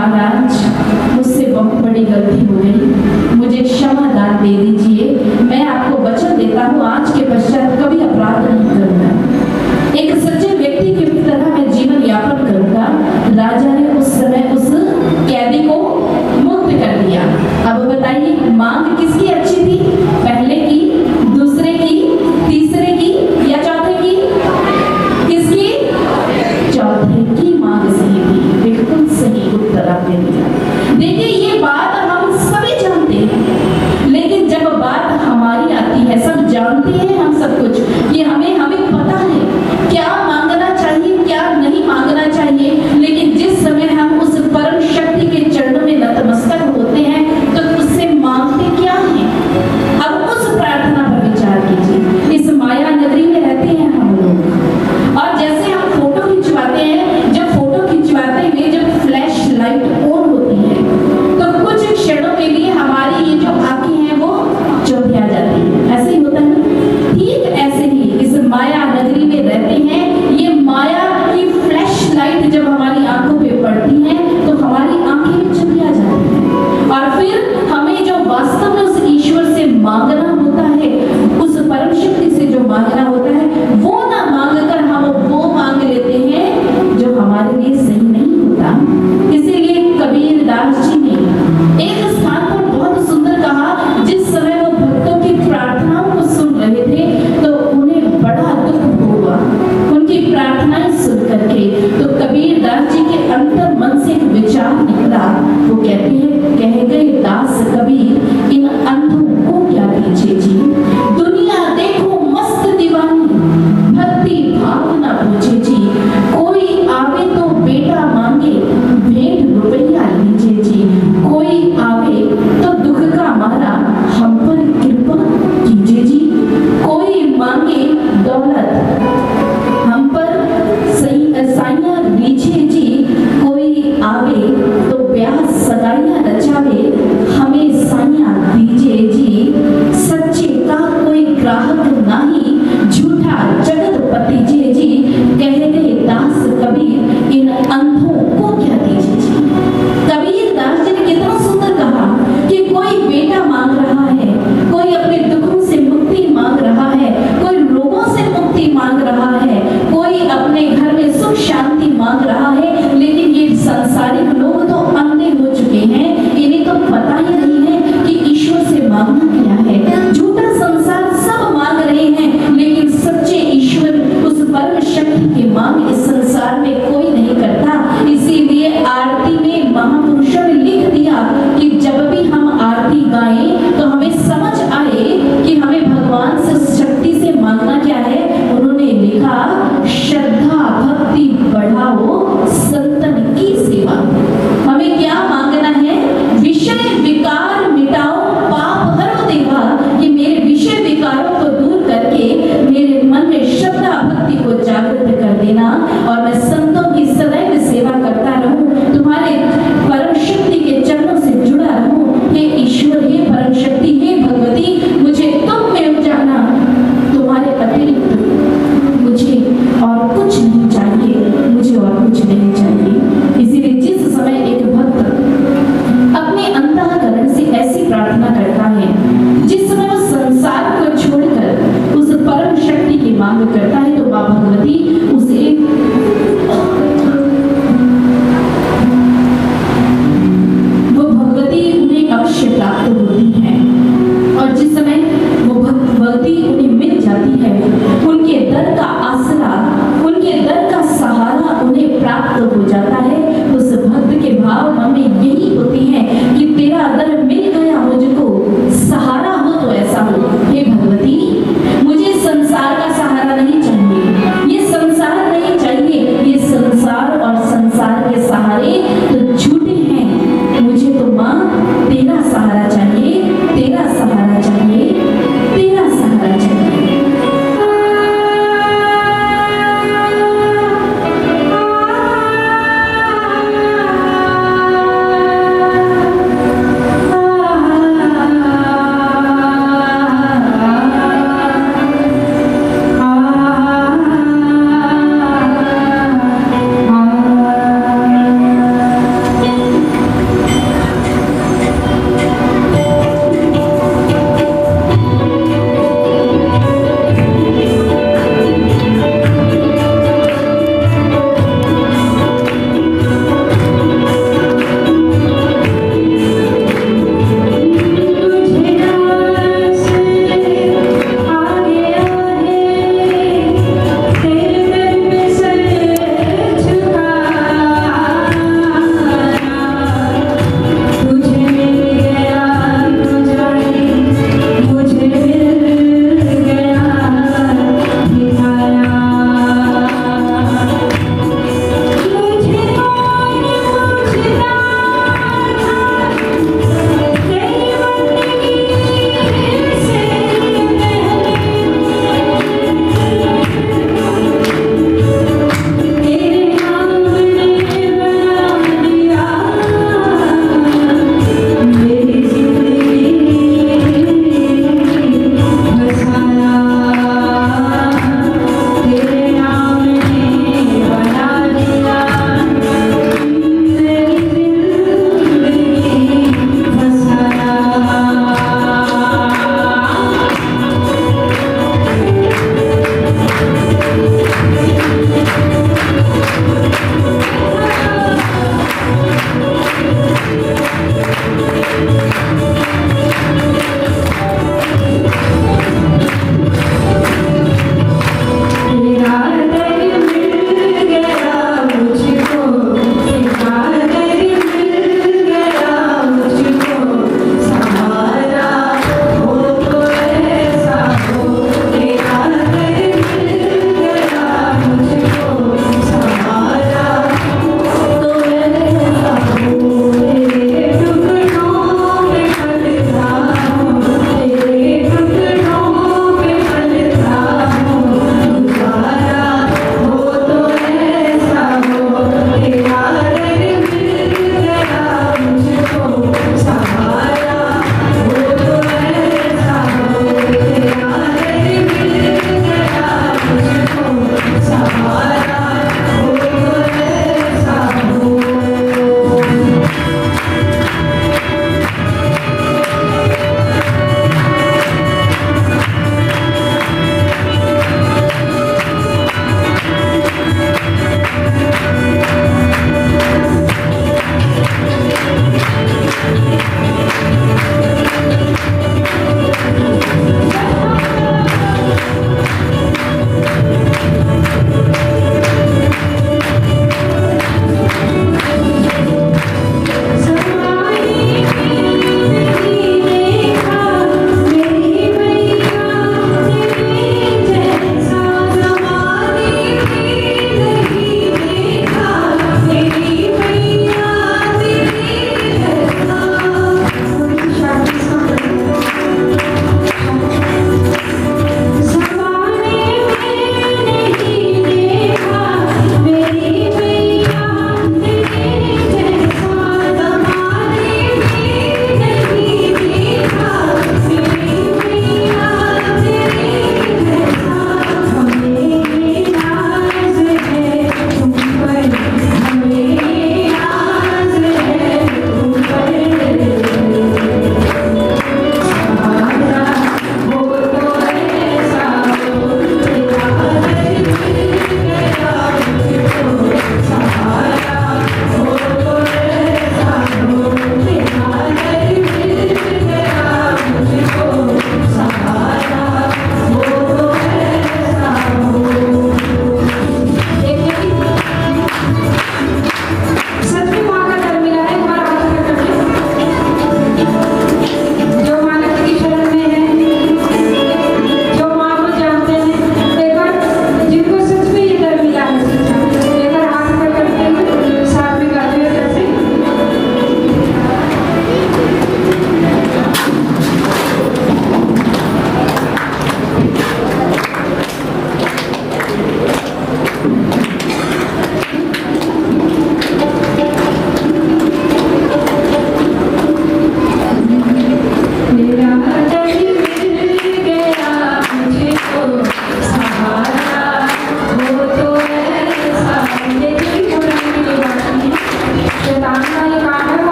महाराज, मुझसे बहुत बड़ी गलती हो गई, मुझे क्षमा दान दे दीजिए। मैं आपको वचन देता हूँ आज के पश्चात कभी अपराध नहीं करूंगा, एक सच्चे व्यक्ति की तरह मैं जीवन यापन करूंगा। राजा ने उस समय उस कैदी को मुक्त कर दिया। अब बताइए मांग किसकी अच्छी थी? पहले की, दूसरे की, तीसरे की या चौथे की? किसकी? चौथे की मांग सही थी। बिल्कुल सही उत्तर आपने दिया। देखिए ये बात हम सभी जानते हैं, लेकिन जब बात हमारी आती है, सब जानते हैं हम सब कुछ, कि हमें पता है क्या मांगना चाहिए क्या नहीं मांगना चाहिए, लेकिन जिस समय हम उस परम शक्ति के चरणों में नतमस्तक होते हैं तो उससे मांगते क्या है? अब उस प्रार्थना पर विचार कीजिए। इस माया नगरी में रहते हैं हम लोग, और जैसे हम फोटो खिंचवाते हैं, जब फोटो खिंचवाते हुए जब फ्लैश लाइट ऑन होती है तो कुछ क्षणों के लिए हमारी ये जो आंखें हैं वो चौंधिया जाती है। ऐसे ही होता है। ठीक ऐसे ही इस माया नगरी में रहते हैं। ये माया की फ्लैश लाइट जब हमारी आंखों पे पड़ती है तो हमारी आंखें भी चौंधिया जाती हैं, और फिर हमें जो वास्तव में उस ईश्वर से मांगना होता है, उस परम शक्ति से जो मांगना होता है, वो ना मांग कर हम वो मांग लेते हैं जो हमारे लिए सही नहीं होता। इसीलिए कबीर दास जी ने एक स्थान पर बहुत सुंदर कहा, जिस समय वो भक्तों की प्रार्थनाओं को सुन रहे थे तो उन्हें बड़ा दुख हुआ उनकी प्रार्थनाएं सुन करके। तो कबीर दास जी के अंतर मन से एक विचार निकला। वो कहते हैं, कह गए दास कबीर, इन अंधों को क्या दीजिए जी, दुनिया देखो मस्त दीवानी, भक्ति भाव न पूछे जी, कोई आवे तो बेटा मांगे, भेंट रुपया लीजिए जी, कोई आवे तो दुख का मारा, हम पर कृपा कीजिए जी, कोई मांगे दौलत, हम पर साइयां लीजिए जी, कोई आवे तो ब्याह सगाइयां रचावे, हमें साइयां दीजिए जी, सच्चे का कोई ग्राहक नहीं, झूठा जगतपति जी, कह गए दास कबीर, इन अंधों को क्या दीजिए जी। कबीर दास जी ने कितना सुंदर कहा कि कोई बेटा मांग रहा है, कोई अपने दुखों से मुक्ति मांग रहा है, कोई रोगों से मुक्ति मांग रहा है, कोई अपने घर में सुख शांति मांग रहा है, लेकिन ये संसारिक लोग तो अंधे हो चुके हैं।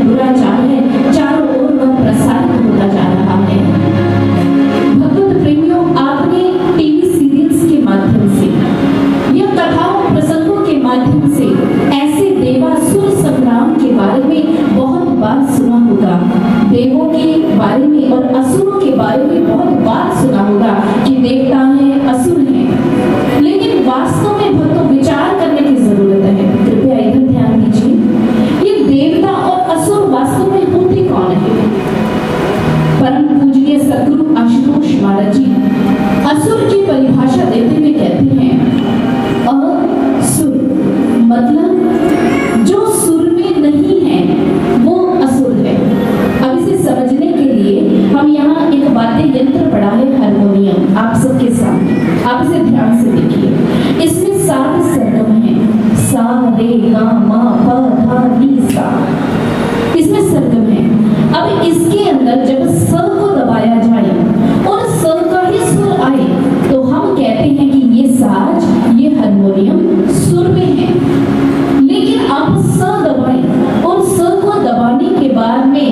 दुराचार है, चारों ओर वह प्रसारित होता जा रहा है। भगवत प्रेमियों, आपने टीवी सीरियल्स के माध्यम से या कथाओं प्रसंगों के माध्यम से ऐसे देवासुर संग्राम के बारे में बहुत बार सुना होगा। देवों के बारे में और असुरों के बारे में बहुत बार सुना होगा कि देवता हैं, असुर हैं, लेकिन वास्तव में भक्तों विचार करने की जरूरत है। कृपया इधर ध्यान दीजिए, ये देवता और असुर वास्तव में होते कौन है? परम पूजनीय सद्गुरु आशुतोष महाराज जी असुर की परिभाषा देते हुए कहते हैं, असुर मतलब जो सुर में नहीं है वो असुर है। अब इसे समझने के लिए हम यहाँ एक वाद्य यंत्र पढ़ा है, हारमोनियम, आप सबके सामने, आप इसे ध्यान से देखिए। इसमें 7 सरगम हैं, सा रे गा मा पा धा नी सा, इसमें सरगम है। अब इसके अंदर जब स को दबाया जाए और स का ही सुर आए तो हम कहते हैं कि ये साज, ये हारमोनियम सुर में है। लेकिन आप स दबाएं और स को दबाने के बाद में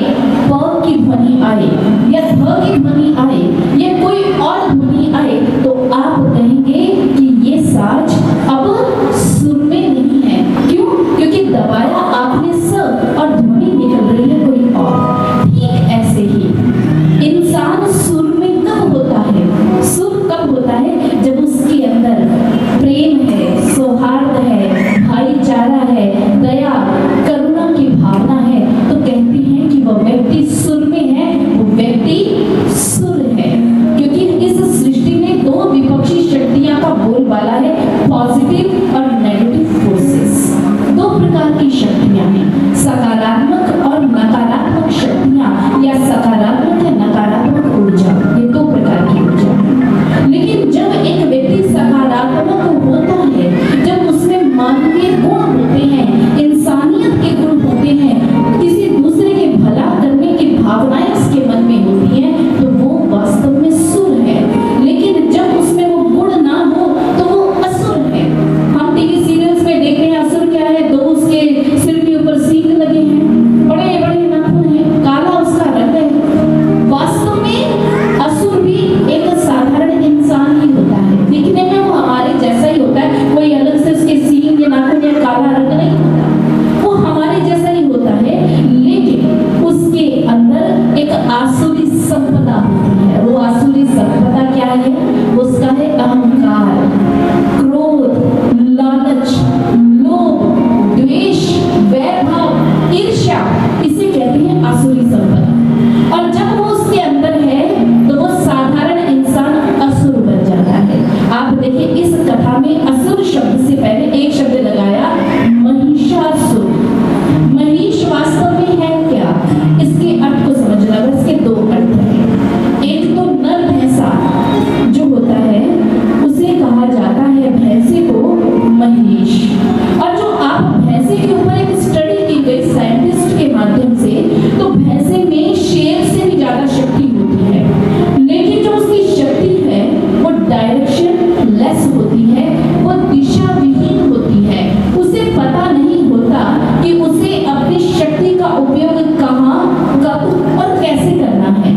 प की ध्वनि आए या ध की ध्वनि आए या कोई और ध्वनि आए तो आप कहेंगे कि ये साज अब सुर में नहीं है। क्यों? क्योंकि दबाया आपने स और ध्वनि निकल रही है कोई और। ठीक ऐसे ही इंसान सुर में कब होता है? सुर कब होता है? जब उसके अंदर प्रेम है, सौहार्द है, भाईचारा है, दया, करुणा की भावना है, तो कहते हैं कि वह व्यक्ति सुर में है, वो व्यक्ति सुर है। क्योंकि इस सृष्टि में 2 विपक्षी शक्तियां का बोलबाला है, पॉजिटिव और नेगेटिव फोर्सेस। 2 प्रकार की शक्तियां हैं, सकारात्मक और नकारात्मक शक्तियां या सकारात्मक या नकारात्मक ऊर्जा, ये 2 प्रकार की ऊर्जा है। लेकिन जब एक व्यक्ति सकारात्मक होता है, जब उसमें मानवीय गुण होते हैं, इंसानियत के गुण होते हैं, किसी दूसरे के भला करने की भावनाएं उसके मन में होती हैं, तो वो वास्तव में सुर है। लेकिन जब उसमें वो गुण ना हो तो वो असुर है। हम टीवी सीरियल्स में देख रहे हैं, असुर क्या है? 2 उसके सिर के ऊपर सींग लगे हैं, बड़े बड़े नाखून हैं, काला उसका रंग है। वास्तव में असुर भी एक साधारण इंसान ही होता है, दिखने में वो हमारे जैसा ही होता है, कोई अलग से उसके सींग या नाखून या काला रंग नहीं होता, वो हमारे जैसा ही होता है। लेकिन उसके अंदर एक आसुरी संपदा होती है। वो आसुरी संपदा क्या है? उसका है अहंकार, क्रोध, लालच, लोभ, द्वेष, वैभव, ईर्ष्या, इसे कहते हैं आसुरी संपदा। और जब वो उसके अंदर है तो वो साधारण इंसान असुर बन जाता है। आप देखिए इस कथा में असुर शब्द से पहले एक शब्द लगाया, महिषासुर। महिष वास्तव में है क्या? इसके अर्थ को समझना, इसके 2 अर्थ हैं। एक तो नर भैंसा जो होता है उसे कहा जाता है भैंसे को महिष। और जो आप भैंसे के ऊपर एक स्टडी की गई साइंटिस्ट के माध्यम से, तो भैंसे में शेर से भी ज्यादा शक्ति होती है। लेकिन जो उसकी शक्ति है वो डायरेक्शन लेस होती है, वो दिशा विहीन होती है। उसे पता नहीं होता कि उसे अपनी शक्ति का उपयोग कहाँ, कब और कैसे करना है।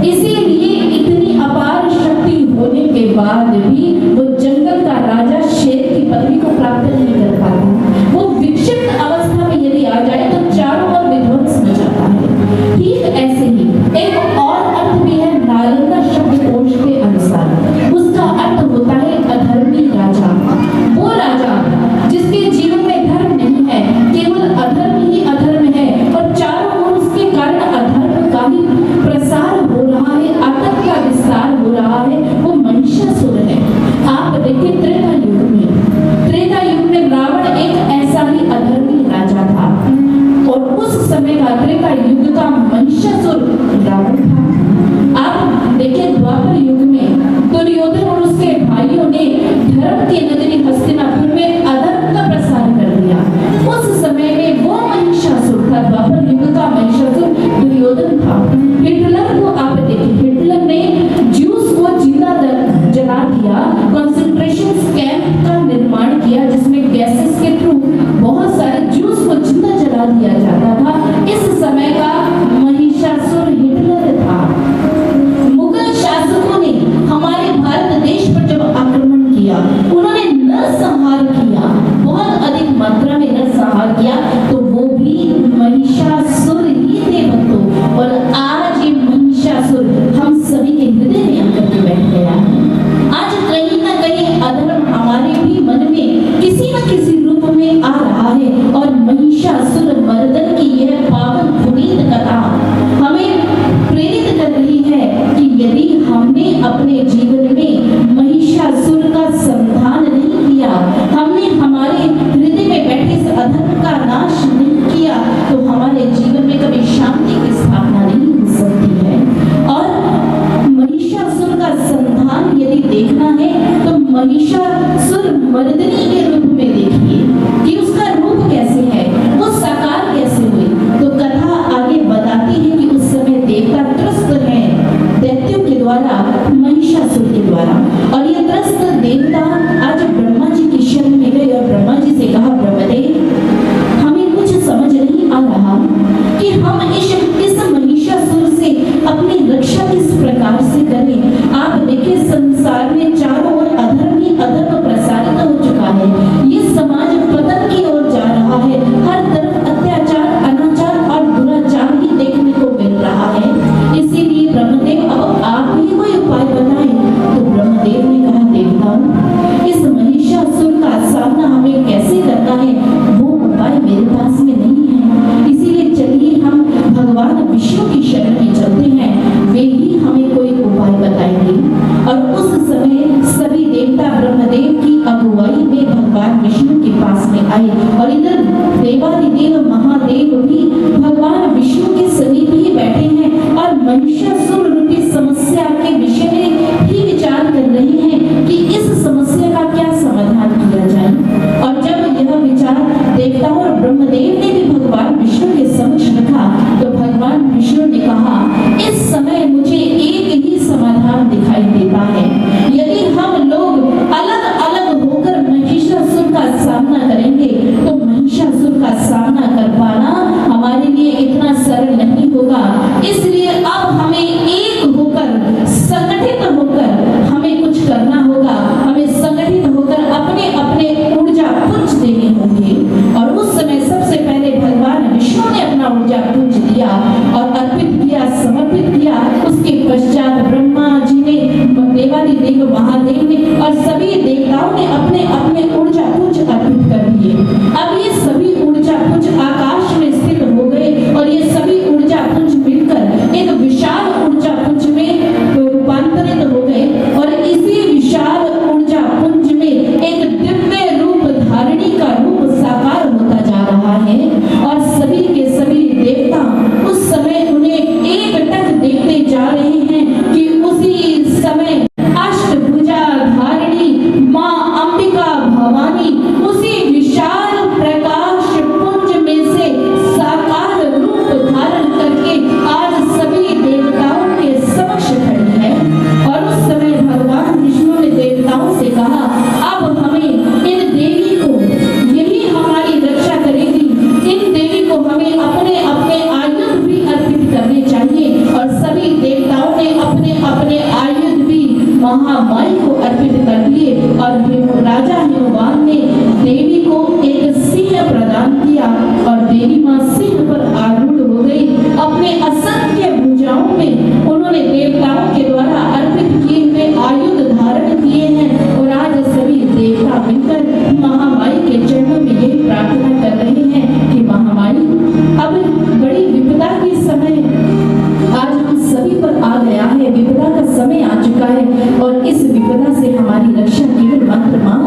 इसीलिए इतनी अपार शक्ति होने के बाद भी वो जंगल का राजा शेर की पदवी को प्राप्त नहीं कर पाता। वो विक्षिप्त अवस्था में यदि आ जाए तो चारों ओर विध्वंस हो जाता है। ठीक ऐसे ही एक और अर्थ भी है नालंदा शब्दकोश के अनुसार, उसका अर्थ होता है अधर्मी राजा। वो राजा जिसके जीवन में धर्म नहीं है, केवल अधर्म ही अधर्म है और चारों ओर उसके कारण अधर्म का ही प्रसार हो रहा है, आतंक का विस्तार हो रहा है, वो महिषासुर है। आप देखिए त्रेता युग में रावण एक ऐसा ही अधर्मी राजा था और उस समय का त्रेता युग का महिषासुर रावण था। आप देखिए द्वापर युग में दुर्योधन और उसके भाइयों ने धर्म की नगरी हस्तिनापुर में अधर्म का प्रसार कर दिया। उस समय में वो महिषासुर था, द्वापर युग का महिषासुर दुर्योधन था। हिटलर को आप देखिए, हिटलर ने ज्यूस को जिंदा जला दिया, कंसंट्रेशन कैंप का निर्माण किया जिसमें गैसेस के थ्रू बहुत सारे ज्यूस को जिंदा जला दिया जाता था। इस समय किया और अर्पित किया, समर्पित किया। उसके पश्चात ब्रह्मा जी ने, देवादिदेव महादेव ने और सभी देवताओं ने अपने अपने ऊर्जा पुंज अर्पित कर दिए। अब ये सभी ऊर्जा पुंज आकाश में स्थित हो गए और ये सभी ऊर्जा पुंज मिलकर एक विशाल ऊर्जा पुंज में रूपांतरित हो गए और इसी विशाल ऊर्जा पुंज में एक दिव्य रूप धारणी का रूप साकार होता जा रहा है और सभी के सभी देवता उस समय उन्हें एकटक देखते जा रहे हैं कि उसी समय अष्टभुजा धारिणी मां अंबिका भवानी उसी विशाल प्रकाश पुंज में से साकार रूप धारण करके आज सभी देवताओं के समक्ष खड़ी है। और उस समय भगवान विष्णु ने देवताओं से कहा, अब हमें इन देवी को, यही हमारी रक्षा करेगी, इन देवी को हमें अपने अपने आयुध भी अर्पित करने चाहिए। और सभी देवताओं ने अपने अपने आयुध भी महामाई को अर्पित कर दिए और राजा हिमवान ने देवी को एक सिंह प्रदान किया और देवी मां सिंह पर आरूढ़ हो गई। अपने असंख्य भुजाओं में उन्होंने देवताओं के द्वारा अर्पित किए हुए आयुध धारण किए हैं और आज सभी देवता मिलकर महामाई के चरणों में यही प्रार्थना कर रहे हैं कि महामाई, अब बड़ी विपदा के समय आज हम सभी पर आ गया है, विपदा का समय आ चुका है और इस विपदा से हमारी रक्षा केवल मात्र मां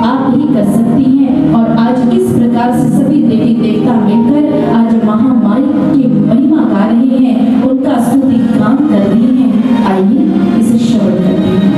आप ही कर सकती हैं। और आज इस प्रकार से सभी देवी देवता मिलकर आज महामाई की महिमा गा रहे हैं, उनका स्तुति गान कर रहे हैं। आइए इसे श्रवण करते हैं।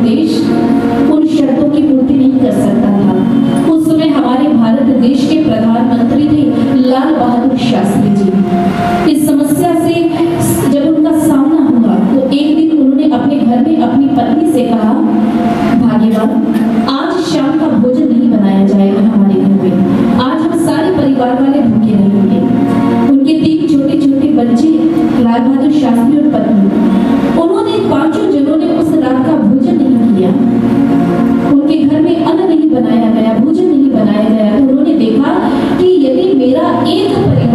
देश उन शर्तों की पूर्ति नहीं कर सकता था। उस समय हमारे भारत देश के प्रधानमंत्री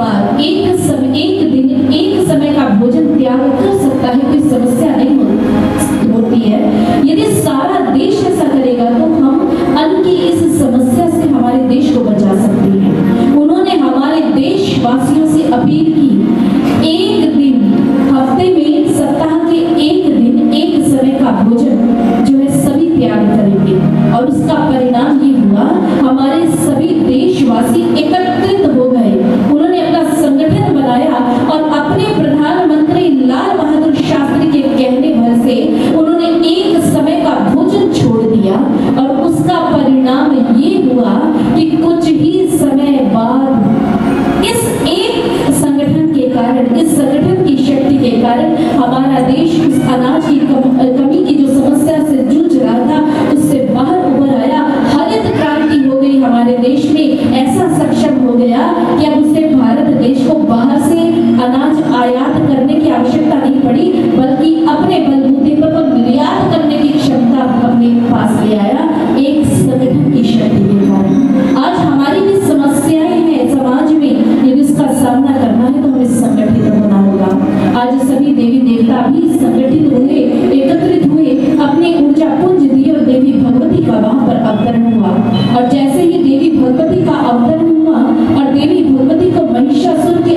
बार एक दिन एक समय का भोजन त्याग कर सकता है, कोई समस्या नहीं होती है। यदि सारा देश ऐसा करेगा तो हम अन्न की इस समस्या से हमारे देश को बचा सकते हैं। उन्होंने हमारे देशवासियों से अपील की, एक दिन हफ्ते में सप्ताह के एक दिन एक समय का भोजन जो है सभी त्याग करेंगे। और उसका परिणाम ये हुआ, हमारे सभी देशवासी एकत्रित हो गए। उन्होंने अपना संगठन बनाया और अपने प्रधानमंत्री लाल बहादुर शास्त्री के कहने भर से उन्होंने एक समय का भोजन छोड़ दिया। और उसका परिणाम ये हुआ कि कुछ ही समय बाद इस एक संगठन के कारण, इस संगठन की शक्ति के कारण हमारा देश उस अनाज की कमी की जो समस्या से जूझ रहा था उससे बाहर उभर आया। हरित क्रांति हो गई हमारे देश में, ऐसा सक्षम हो गया कि अब उसे भारत देश को बाहर से अनाज आयात करने की आवश्यकता नहीं पड़ी, बल्कि अपने बलबूते पर वो निर्यात करने की क्षमता अपने पास ले आया एक संगठन की शक्ति के कारण। आज हमारी भी समस्याएं हैं समाज में, यदि उसका सामना करना है तो हमें संगठित होना होगा। आज सभी देवी देवता भी संगठित हुए, एकत्रित हुए, अपनी ऊर्जा पुंज दी और देवी भगवती का वहां पर अवतरण हुआ। और जैसे ही देवी भगवती का अवतरण हुआ और देवी भगवती को महिषासुर के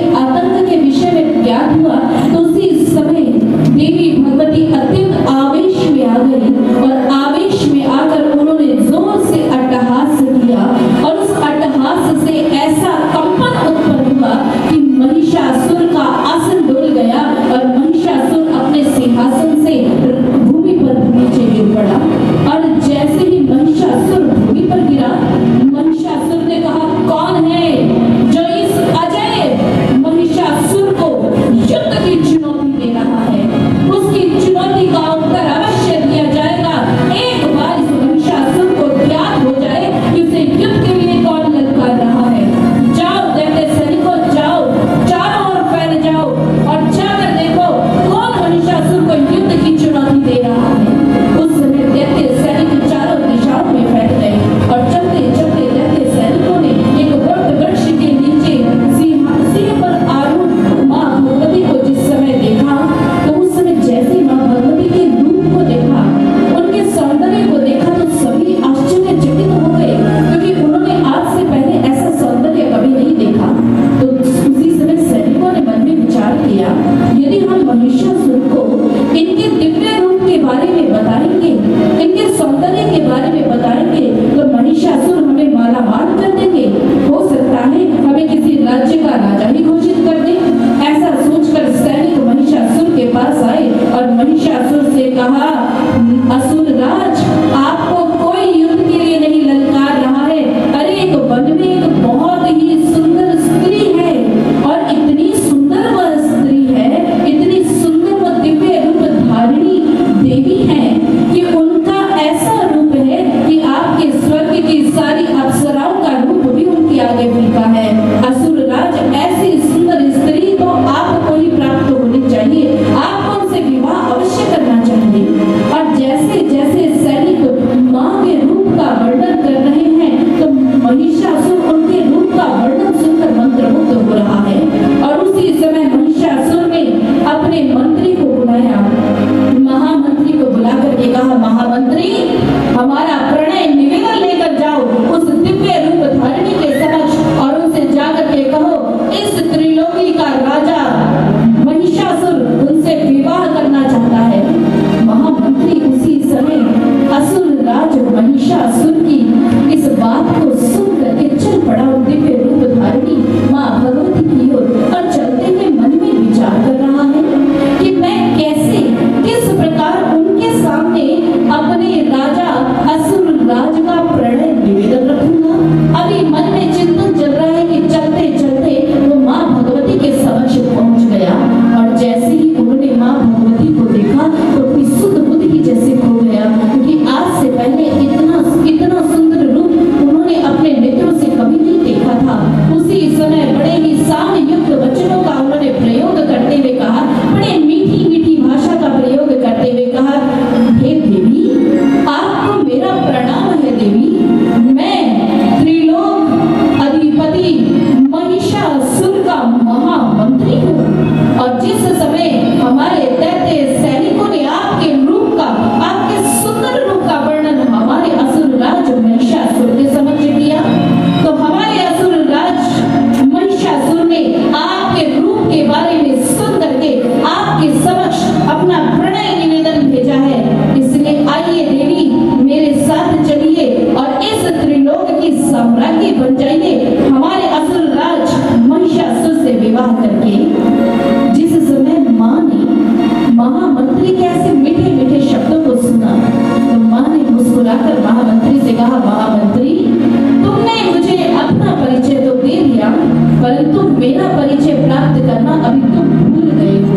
परंतु मेरा परिचय प्राप्त करना अभी तुम भूल गए हो।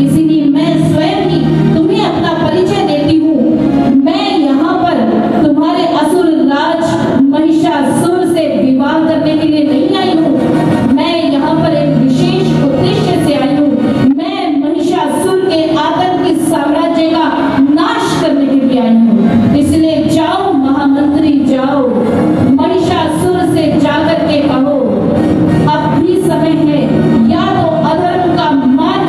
इसीलिए मैं स्वयं ही तुम्हें अपना परिचय देती हूँ। मैं यहाँ पर तुम्हारे असुर राज महिषासुर से विवाह करने के लिए नहीं आई हूँ। मैं यहाँ पर एक विशेष उद्देश्य से आई हूँ। मैं महिषासुर के आतंकी साम्राज्य का नाश करने के लिए आई हूँ। इसलिए जाओ महामंत्री, जाओ महिषासुर से जाकर के कहो अब भी समय है, या तो अधर्म का मान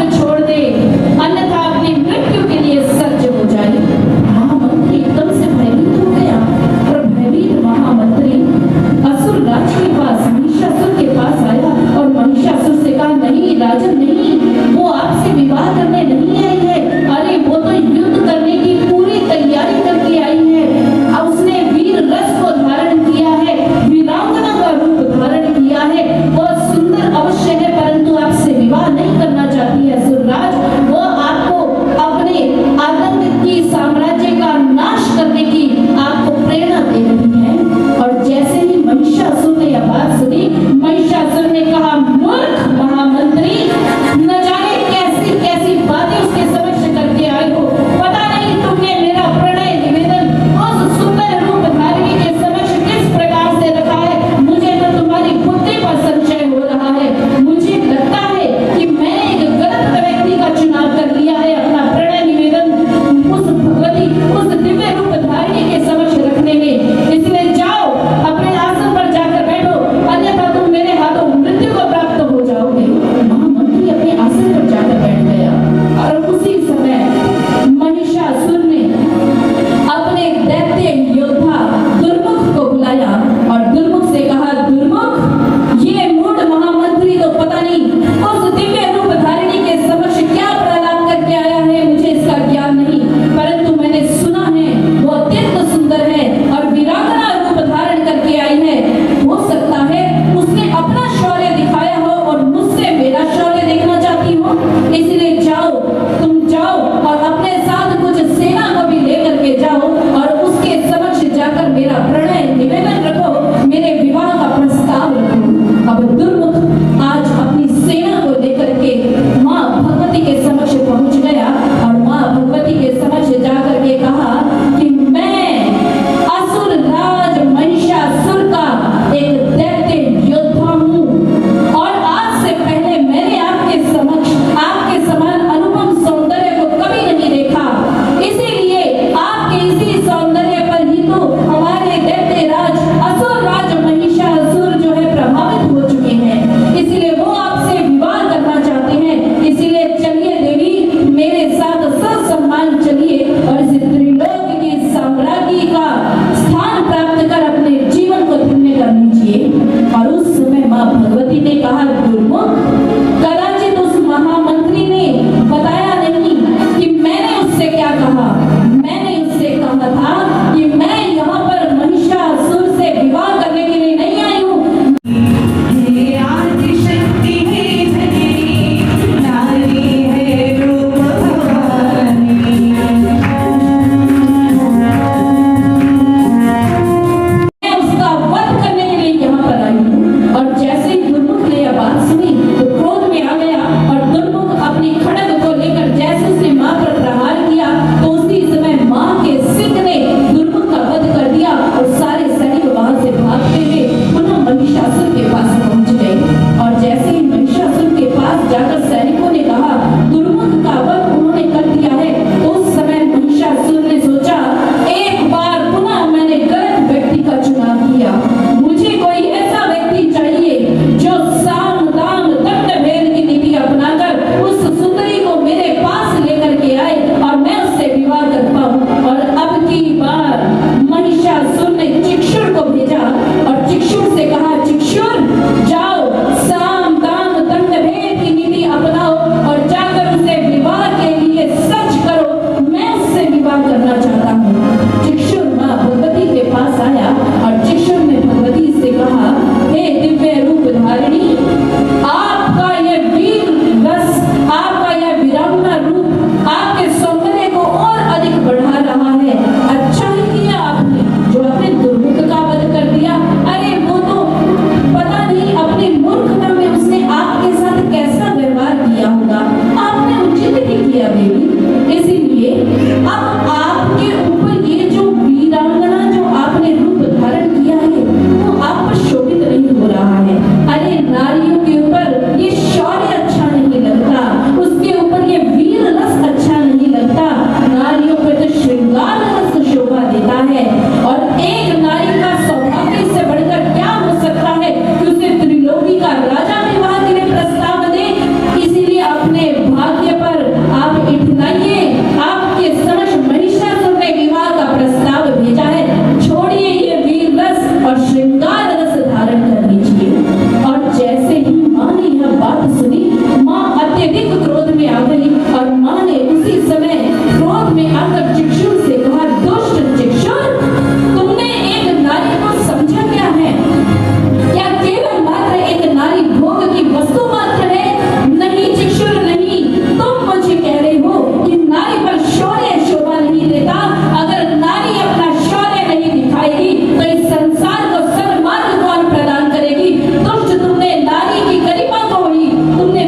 बात सुनी माँ अत्यधिक क्रोध में आ गई और माँ ने उसी समय क्रोध में आकर चिक्षुर से कहा, दुष्ट चिक्षुर, तुमने एक नारी को समझा क्या है? क्या केवल मात्र एक नारी भोग की वस्तु मात्र है? नहीं चिक्षुर नहीं, तुम मुझे कह रहे हो कि नारी पर शौर्य शोभा नहीं देता। अगर नारी अपना शौर्य नहीं दिखाएगी तो इस संसार को सन्मार्ग कौन प्रदान करेगी? दुष्ट, तुमने नारी की गरिमा को ही तुमने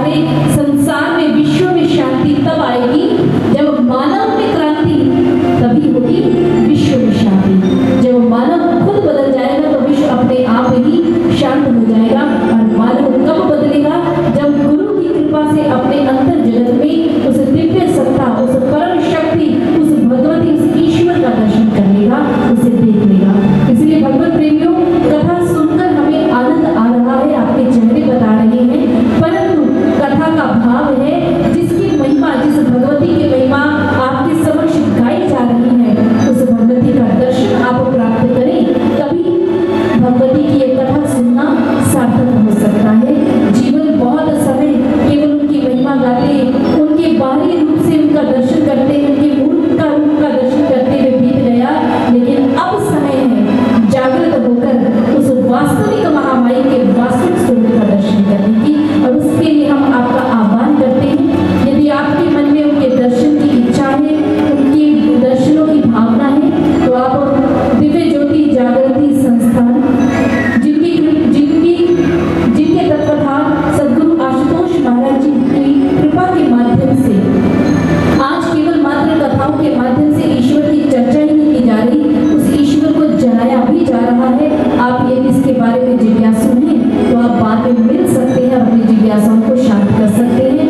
सारे संसार में, विश्व में शांति तब आएगी जब मानव में क्रांति, तभी होगी विश्व में शांति। जब मानव खुद बदल जाएगा तो विश्व अपने आप ही शांत हो जाएगा। और मानव कब बदलेगा? जब गुरु की कृपा से अपने अंतर जगत में उस दिव्य सत्ता, उस परम शक्ति, उस भगवती, उस ईश्वर का दर्शन कर लेगा, उसे देख लेगा। इसलिए भगवत प्रेमियों, कथा सुनकर हमें आनंद आ रहा है, आपके चेहरे बता रहे हैं, परंतु कथा का भाव है जिसकी महिमा, जिस भगवती की महिमा आपके समक्ष गाई जा रही है, उस भगवती का दर्शन आप प्राप्त करें, तभी भगवती की ये कथा सुनना सार्थक हो सकता है। जीवन बहुत समय केवल उनकी महिमा गाते, उनके बाहरी रूप से उनका दर्शन करते, उनके मूर्त का रूप का दर्शन करते हुए बीत गया, लेकिन अब समय है जागृत होकर उस वास्तविक महामाई के वास्तविक स्वरूप का दर्शन करने की, और उसके लिए हम आपका आह्वान करते हैं। यदि आपके मन में उनके दर्शन की इच्छा है, उनके दर्शनों की भावना है, तो आप दिव्य ज्योति जागृति संस्थान, जिनके तत्वधान सद्गुरु आशुतोष महाराज जी की कृपा के माध्यम से आज केवल मात्र कथाओं के माध्यम से ईश्वर की चर्चा ही नहीं की जा रही, उस ईश्वर को जनाया भी जा रहा है। आप यदि इसके बारे में जिज्ञासु हैं तो आप बाद में मिल सकते हैं, अपनी जिज्ञासाओं को शांत कर सकते हैं।